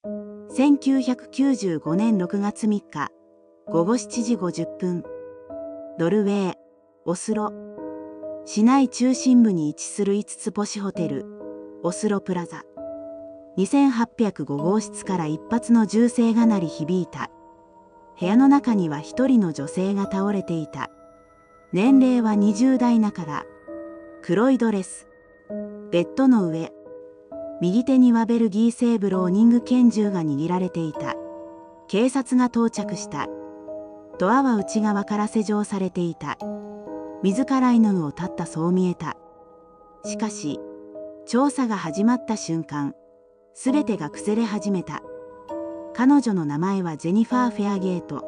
1995年6月3日午後7時50分、ノルウェー、オスロ。市内中心部に位置する5つ星ホテル、オスロプラザ。2805号室から一発の銃声が鳴り響いた。部屋の中には一人の女性が倒れていた。年齢は20代半ば。黒いドレス。ベッドの上。右手にはベルギー製ブローニング拳銃が握られていた。警察が到着した。ドアは内側から施錠されていた。自ら犬を絶ったそう見えた。しかし、調査が始まった瞬間、すべてが崩れ始めた。彼女の名前はジェニファー・フェアゲート。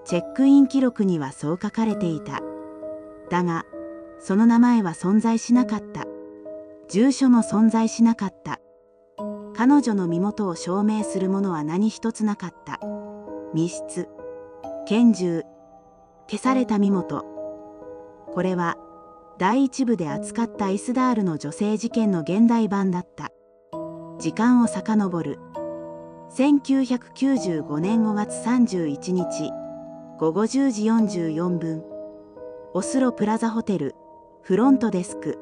チェックイン記録にはそう書かれていた。だが、その名前は存在しなかった。住所も存在しなかった。彼女の身元を証明するものは何一つなかった。密室、拳銃、消された身元。これは、第一部で扱ったイスダールの女性事件の現代版だった。時間を遡る。1995年5月31日、午後10時44分。オスロプラザホテル、フロントデスク。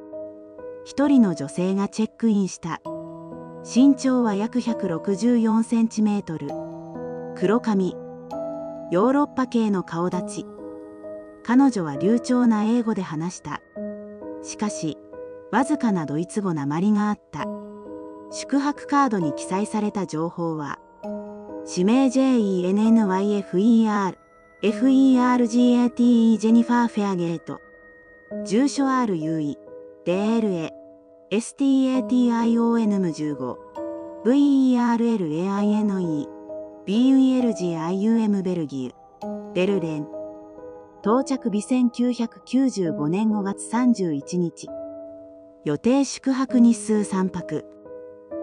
一人の女性がチェックインした。身長は約164センチメートル。黒髪。ヨーロッパ系の顔立ち。彼女は流暢な英語で話した。しかし、わずかなドイツ語なまりがあった。宿泊カードに記載された情報は、氏名 JENNYFERGATE ジェニファー・フェアゲート。住所 RUE、DLA、STATIONM15、VERLAINE、BULGIUM ベルギー、ベルレン。到着日1995年5月31日。予定宿泊日数3泊。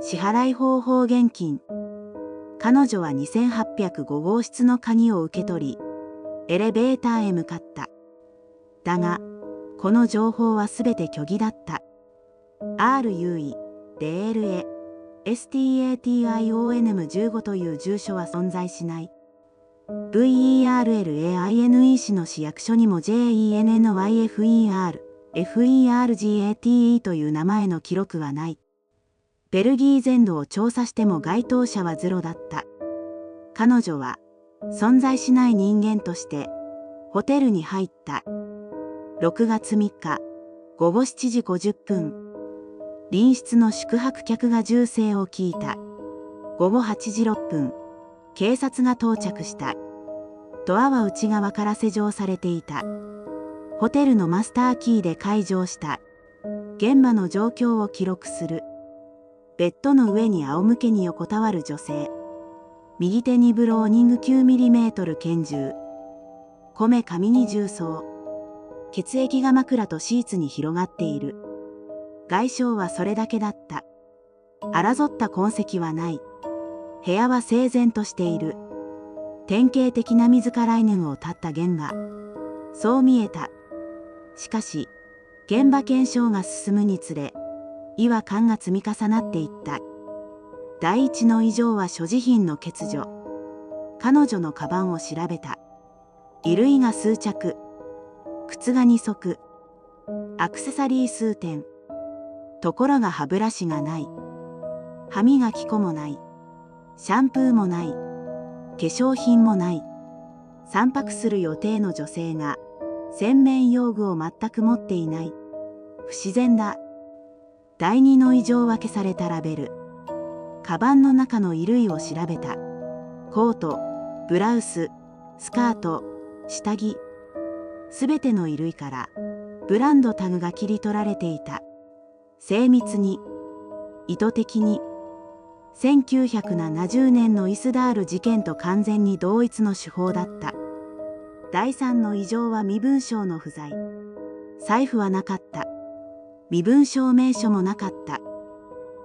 支払い方法現金。彼女は2805号室の鍵を受け取り、エレベーターへ向かった。だが、この情報はすべて虚偽だった。RUE、DLA、STATIONM15 という住所は存在しない。VERLAINE 市の市役所にも JENNYFERGATE という名前の記録はない。ベルギー全土を調査しても該当者はゼロだった。彼女は存在しない人間としてホテルに入った。6月3日午後7時50分。隣室の宿泊客が銃声を聞いた。午後8時6分。警察が到着した。ドアは内側から施錠されていた。ホテルのマスターキーで解錠した。現場の状況を記録する。ベッドの上に仰向けに横たわる女性。右手にブローニング 9mm 拳銃。こめかみに銃創。血液が枕とシーツに広がっている。外傷はそれだけだった。争った痕跡はない。部屋は整然としている。典型的な自ら犬を絶った現場。そう見えた。しかし、現場検証が進むにつれ、違和感が積み重なっていった。第一の異常は所持品の欠如。彼女のカバンを調べた。衣類が数着。靴が2足。アクセサリー数点。ところが歯ブラシがない。歯磨き粉もない。シャンプーもない。化粧品もない。3泊する予定の女性が洗面用具を全く持っていない。不自然だ。第二の異常は消されたラベル。カバンの中の衣類を調べた。コート、ブラウス、スカート、下着。すべての衣類からブランドタグが切り取られていた。精密に、意図的に。1970年のイスダール事件と完全に同一の手法だった。第3の異常は身分証の不在。財布はなかった。身分証明書もなかった。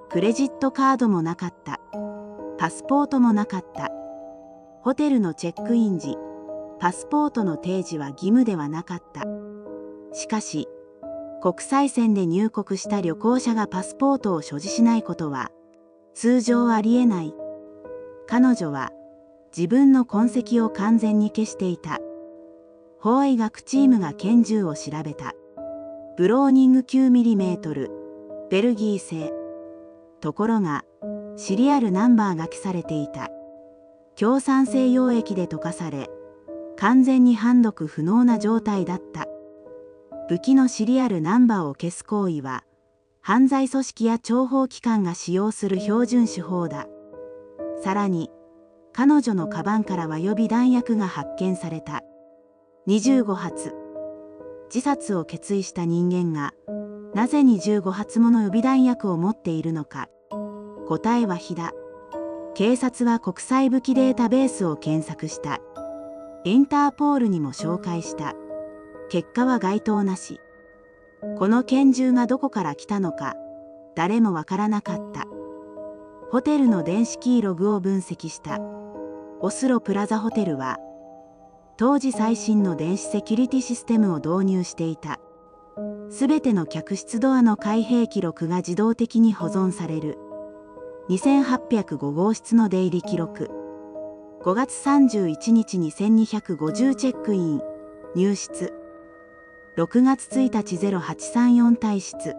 クレジットカードもなかった。パスポートもなかった。ホテルのチェックイン時、パスポートの提示は義務ではなかった。しかし、国際線で入国した旅行者がパスポートを所持しないことは、通常ありえない。彼女は自分の痕跡を完全に消していた。法医学チームが拳銃を調べた。ブローニング 9mm、ベルギー製。ところが、シリアルナンバーが消されていた。強酸性溶液で溶かされ、完全に判読不能な状態だった。武器のシリアルナンバーを消す行為は、犯罪組織や諜報機関が使用する標準手法だ。さらに、彼女のカバンからは予備弾薬が発見された。25発。自殺を決意した人間が、なぜ25発もの予備弾薬を持っているのか。答えは非だ。警察は国際武器データベースを検索した。インターポールにも紹介した。結果は該当なし。この拳銃がどこから来たのか、誰もわからなかった。ホテルの電子キーログを分析した。オスロプラザホテルは、当時最新の電子セキュリティシステムを導入していた。すべての客室ドアの開閉記録が自動的に保存される。2805号室の出入り記録。5月31日に1250チェックイン、入室。6月1日0834退室。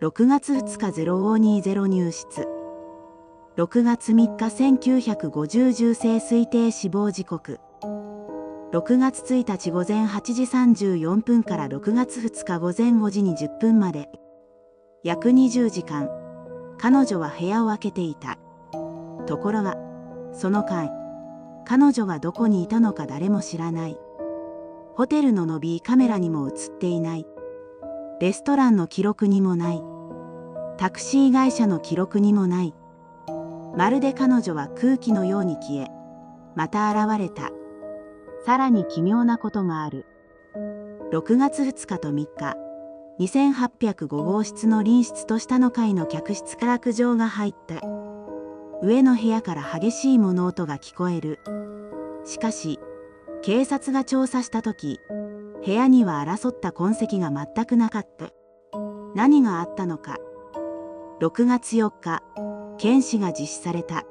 6月2日0520入室。6月3日1950銃声推定死亡時刻。6月1日午前8時34分から6月2日午前5時20分まで。約20時間。彼女は部屋を開けていた。ところが、その間、彼女がどこにいたのか誰も知らない。ホテルのロビーカメラにも映っていない。レストランの記録にもない。タクシー会社の記録にもない。まるで彼女は空気のように消え、また現れた。さらに奇妙なことがある。6月2日と3日、2805号室の隣室と下の階の客室から苦情が入った。上の部屋から激しい物音が聞こえる。しかし、警察が調査したとき、部屋には争った痕跡が全くなかった。何があったのか。6月4日、検視が実施された。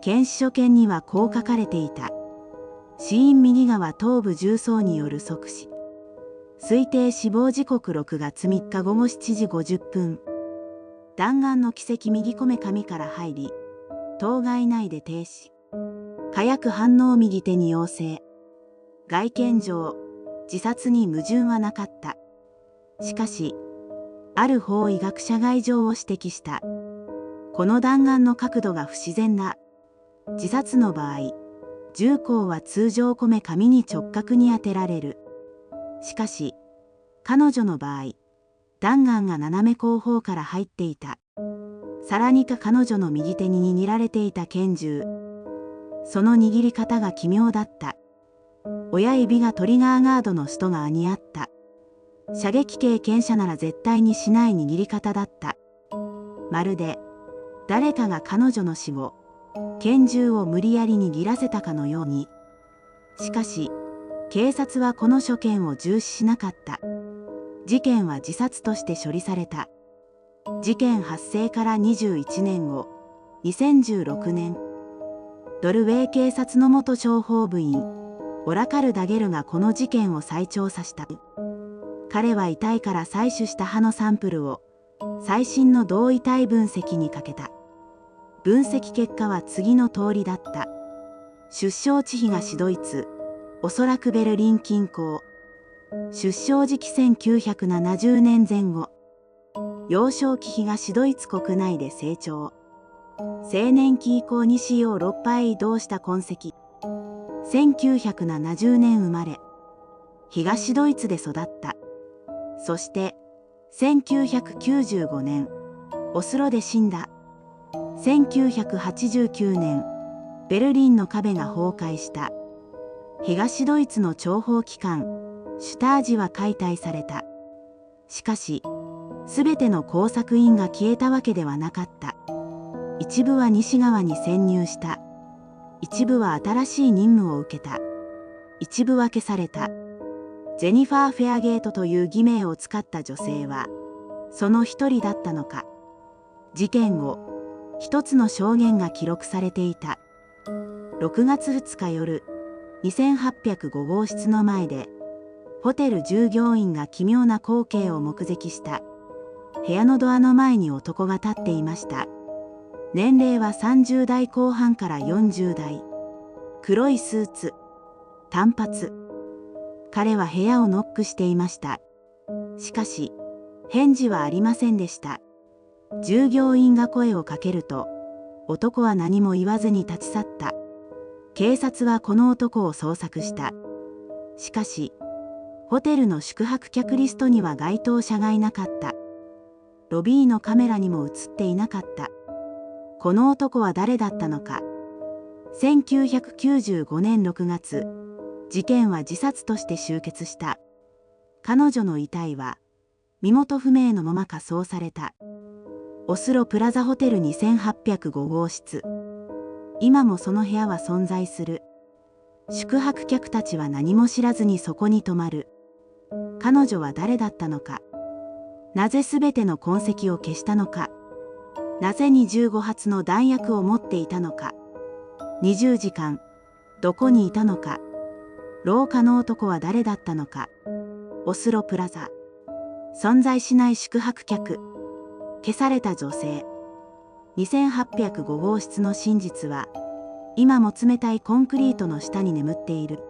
検視所見にはこう書かれていた。死因右側頭部銃創による即死。推定死亡時刻6月3日午後7時50分。弾丸の軌跡右こめかから入り、頭蓋内で停止。火薬反応右手に陽性。外見上、自殺に矛盾はなかった。しかし、ある法医学者が異常を指摘した。この弾丸の角度が不自然だ。自殺の場合、銃口は通常こめかみに直角に当てられる。しかし、彼女の場合、弾丸が斜め後方から入っていた。さらに彼女の右手に握られていた拳銃。その握り方が奇妙だった。親指がトリガーガードの外側にあった。射撃経験者なら絶対にしない握り方だった。まるで、誰かが彼女の死後、拳銃を無理やり握らせたかのように。しかし、警察はこの所見を重視しなかった。事件は自殺として処理された。事件発生から21年後、2016年、ノルウェー警察の元諜報部員、オラカル・ダゲルがこの事件を再調査した。彼は遺体から採取した歯のサンプルを最新の同遺体分析にかけた。分析結果は次の通りだった。出生地東ドイツ、おそらくベルリン近郊。出生時期1970年前後。幼少期東ドイツ国内で成長。青年期以降西ヨーロッパへ移動した痕跡。1970年生まれ。東ドイツで育った。そして、1995年、オスロで死んだ。1989年、ベルリンの壁が崩壊した。東ドイツの諜報機関、シュタージは解体された。しかし、すべての工作員が消えたわけではなかった。一部は西側に潜入した。一部は新しい任務を受けた。一部は消された。ジェニファー・フェアゲートという偽名を使った女性は、その一人だったのか。事件後、一つの証言が記録されていた。6月2日夜、2805号室の前で、ホテル従業員が奇妙な光景を目撃した。部屋のドアの前に男が立っていました。年齢は30代後半から40代。黒いスーツ、短髪。彼は部屋をノックしていました。しかし、返事はありませんでした。従業員が声をかけると、男は何も言わずに立ち去った。警察はこの男を捜索した。しかし、ホテルの宿泊客リストには該当者がいなかった。ロビーのカメラにも映っていなかった。この男は誰だったのか。1995年6月、事件は自殺として終結した。彼女の遺体は、身元不明のまま火葬された。オスロプラザホテル2805号室。今もその部屋は存在する。宿泊客たちは何も知らずにそこに泊まる。彼女は誰だったのか。なぜすべての痕跡を消したのか。なぜ25発の弾薬を持っていたのか。20時間、どこにいたのか。廊下の男は誰だったのか。オスロプラザ。存在しない宿泊客。消された女性。2805号室の真実は、今も冷たいコンクリートの下に眠っている。